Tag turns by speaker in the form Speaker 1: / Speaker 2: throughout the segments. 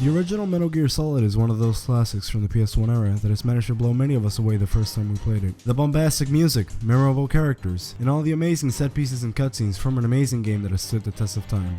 Speaker 1: The original Metal Gear Solid is one of those classics from the PS1 era that has managed to blow many of us away the first time we played it. The bombastic music, memorable characters, and all the amazing set pieces and cutscenes form an amazing game that has stood the test of time.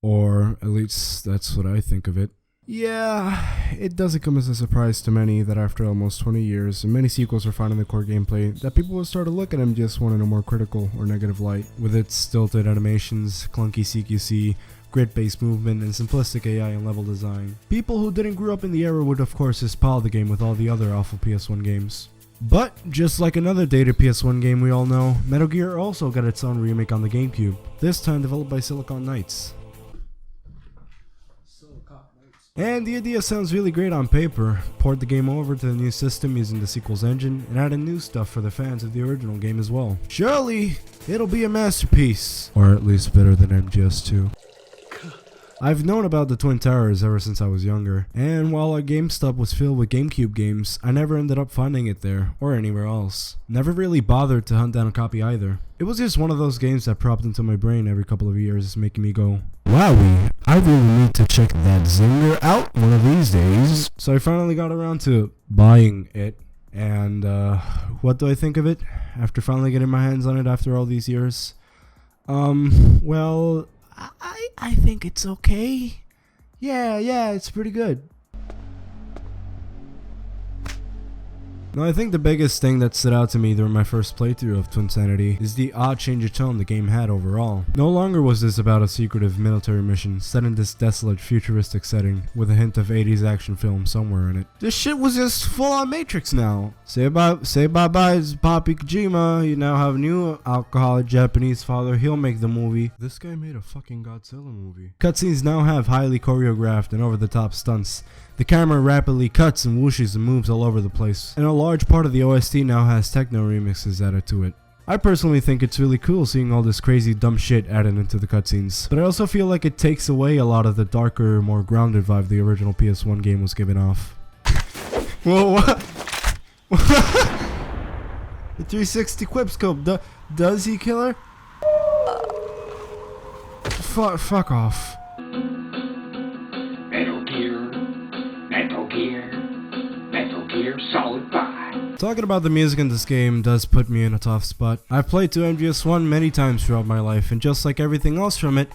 Speaker 1: Or, at least, that's what I think of it. Yeah, it doesn't come as a surprise to many that after almost 20 years and many sequels refining the core gameplay, that people will start to look at MGS1 in a more critical or negative light, with its stilted animations, clunky CQC, grid-based movement, and simplistic AI and level design. People who didn't grow up in the era would of course just pile the game with all the other awful PS1 games. But, just like another dated PS1 game we all know, Metal Gear also got its own remake on the Gamecube, this time developed by Silicon Knights. And the idea sounds really great on paper. Port the game over to the new system using the sequel's engine, and add in new stuff for the fans of the original game as well. Surely, it'll be a masterpiece. Or at least better than MGS2. I've known about the Twin Towers ever since I was younger, and while our GameStop was filled with Gamecube games, I never ended up finding it there, or anywhere else. Never really bothered to hunt down a copy either. It was just one of those games that popped into my brain every couple of years, making me go, "Wowie, I really need to check that zinger out one of these days." So I finally got around to buying it, and what do I think of it? After finally getting my hands on it after all these years? Well, I think it's okay. Yeah, it's pretty good. Now, I think the biggest thing that stood out to me during my first playthrough of Twinsanity is the odd change of tone the game had overall. No longer was this about a secretive military mission set in this desolate futuristic setting with a hint of 80s action film somewhere in it. This shit was just full on Matrix now. Say bye-bye to Papi Kojima. You now have a new alcoholic Japanese father. He'll make the movie. This guy made a fucking Godzilla movie. Cutscenes now have highly choreographed and over-the-top stunts. The camera rapidly cuts and whooshes and moves all over the place, and a large part of the OST now has techno remixes added to it. I personally think it's really cool seeing all this crazy dumb shit added into the cutscenes, but I also feel like it takes away a lot of the darker, more grounded vibe the original PS1 game was giving off. Whoa, what? The 360 Quipscope, does he kill her? Fuck off. Metal Gear Solid 5. Talking about the music in this game does put me in a tough spot. I've played through MGS1 many times throughout my life, and just like everything else from it,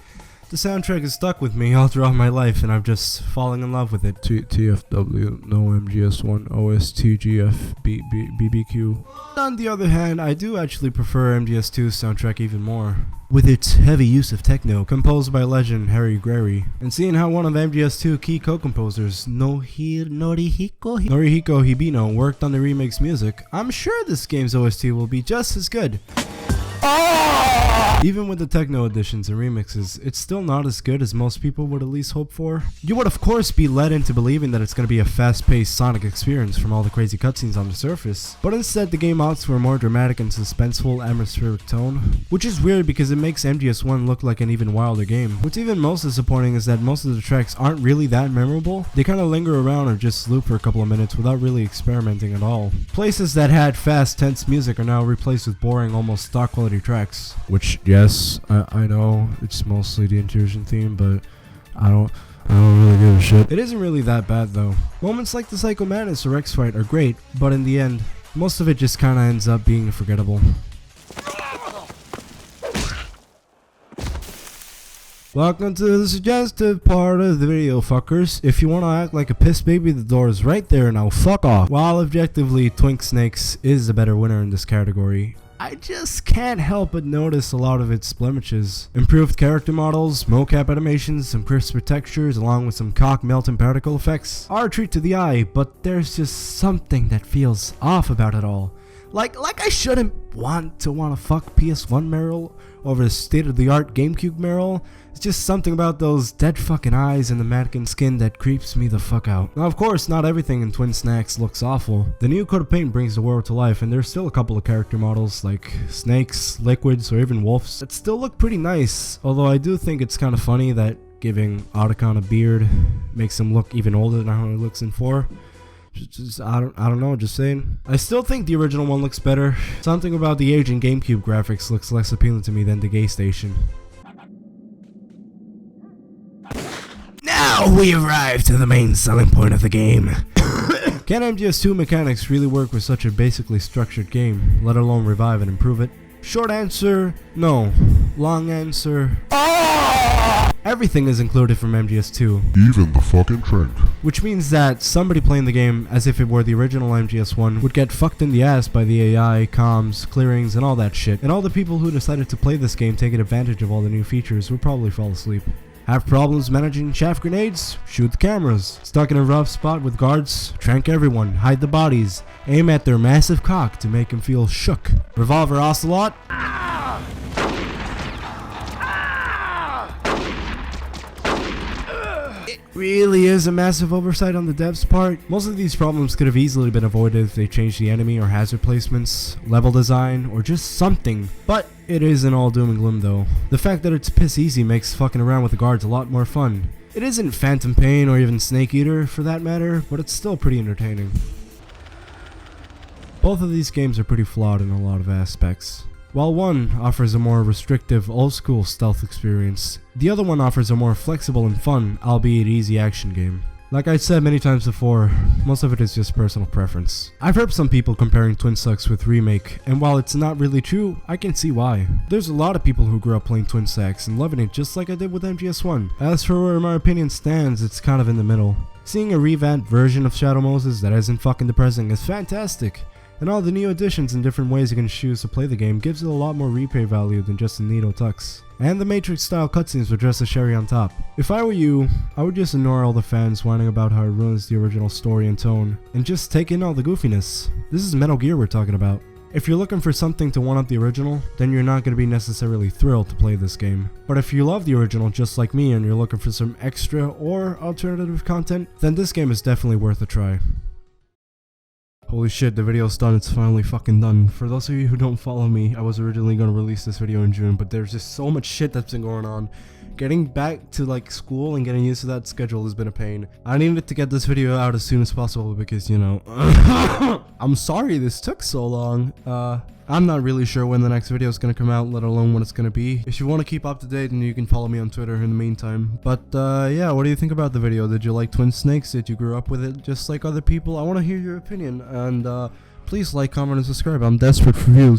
Speaker 1: the soundtrack has stuck with me all throughout my life, and I'm just falling in love with it. TFW, no MGS1, OSTGF, BBQ. On the other hand, I do actually prefer MGS2's soundtrack even more, with its heavy use of techno, composed by legend Harry Grary. And seeing how one of MGS2 key co-composers, Norihiko Hibino, worked on the remake's music, I'm sure this game's OST will be just as good. Even with the techno additions and remixes, it's still not as good as most people would at least hope for. You would of course be led into believing that it's going to be a fast-paced Sonic experience from all the crazy cutscenes on the surface, but instead the game opts for a more dramatic and suspenseful atmospheric tone, which is weird because it makes MGS1 look like an even wilder game. What's even most disappointing is that most of the tracks aren't really that memorable. They kind of linger around or just loop for a couple of minutes without really experimenting at all. Places that had fast, tense music are now replaced with boring, almost stock quality tracks, which, yes, I know it's mostly the Intrusion theme, but I don't really give a shit. It isn't really that bad though. Moments like the Psycho Mantis or X fight are great, but in the end, most of it just kinda ends up being forgettable. Welcome to the suggestive part of the video, fuckers. If you wanna act like a piss baby, the door is right there, now fuck off. While objectively Twink Snakes is the better winner in this category, I just can't help but notice a lot of its blemishes. Improved character models, mocap animations, some crisper textures, along with some cock melt and particle effects are a treat to the eye, but there's just something that feels off about it all. Like I shouldn't want to fuck PS1 Meryl over the state-of-the-art GameCube Meryl. It's just something about those dead fucking eyes and the mannequin skin that creeps me the fuck out. Now of course, not everything in Twin Snacks looks awful. The new coat of paint brings the world to life, and there's still a couple of character models like snakes, liquids, or even wolves that still look pretty nice, although I do think it's kind of funny that giving Otacon a beard makes him look even older than how he looks in 4. I don't know, just saying. I still think the original one looks better. Something about the aging GameCube graphics looks less appealing to me than the Gay Station. No! now we arrive to the main selling point of the game. Can MGS2 mechanics really work with such a basically structured game, let alone revive and improve it? Short answer, no. Long answer, everything is included from MGS2.
Speaker 2: Even the fucking trend.
Speaker 1: Which means that somebody playing the game as if it were the original MGS1 would get fucked in the ass by the AI, comms, clearings, and all that shit. And all the people who decided to play this game taking advantage of all the new features would probably fall asleep. Have problems managing chaff grenades? Shoot the cameras. Stuck in a rough spot with guards? Trank everyone, hide the bodies, aim at their massive cock to make them feel shook. Revolver Ocelot? It really is a massive oversight on the devs' part. Most of these problems could have easily been avoided if they changed the enemy or hazard placements, level design, or just something. But it isn't all doom and gloom though. The fact that it's piss easy makes fucking around with the guards a lot more fun. It isn't Phantom Pain or even Snake Eater for that matter, but it's still pretty entertaining. Both of these games are pretty flawed in a lot of aspects. While one offers a more restrictive, old-school stealth experience, the other one offers a more flexible and fun, albeit easy action game. Like I said many times before, most of it is just personal preference. I've heard some people comparing Twin Sucks with Remake, and while it's not really true, I can see why. There's a lot of people who grew up playing Twin Sacks and loving it just like I did with MGS1. As for where my opinion stands, it's kind of in the middle. Seeing a revamped version of Shadow Moses that isn't fucking depressing is fantastic. And all the new additions and different ways you can choose to play the game gives it a lot more replay value than just a neato tux. And the Matrix style cutscenes were just a cherry on top. If I were you, I would just ignore all the fans whining about how it ruins the original story and tone, and just take in all the goofiness. This is Metal Gear we're talking about. If you're looking for something to one-up the original, then you're not going to be necessarily thrilled to play this game. But if you love the original just like me and you're looking for some extra or alternative content, then this game is definitely worth a try. Holy shit, the video's done, it's finally fucking done. For those of you who don't follow me, I was originally going to release this video in June, but there's just so much shit that's been going on. Getting back to like school and getting used to that schedule has been a pain. I needed to get this video out as soon as possible because, you know, I'm sorry this took so long. I'm not really sure when the next video is going to come out, let alone when it's going to be. If you want to keep up to date, then you can follow me on Twitter in the meantime. But yeah, what do you think about the video? Did you like Twin Snakes? Did you grow up with it just like other people? I want to hear your opinion, and please like, comment, and subscribe. I'm desperate for views.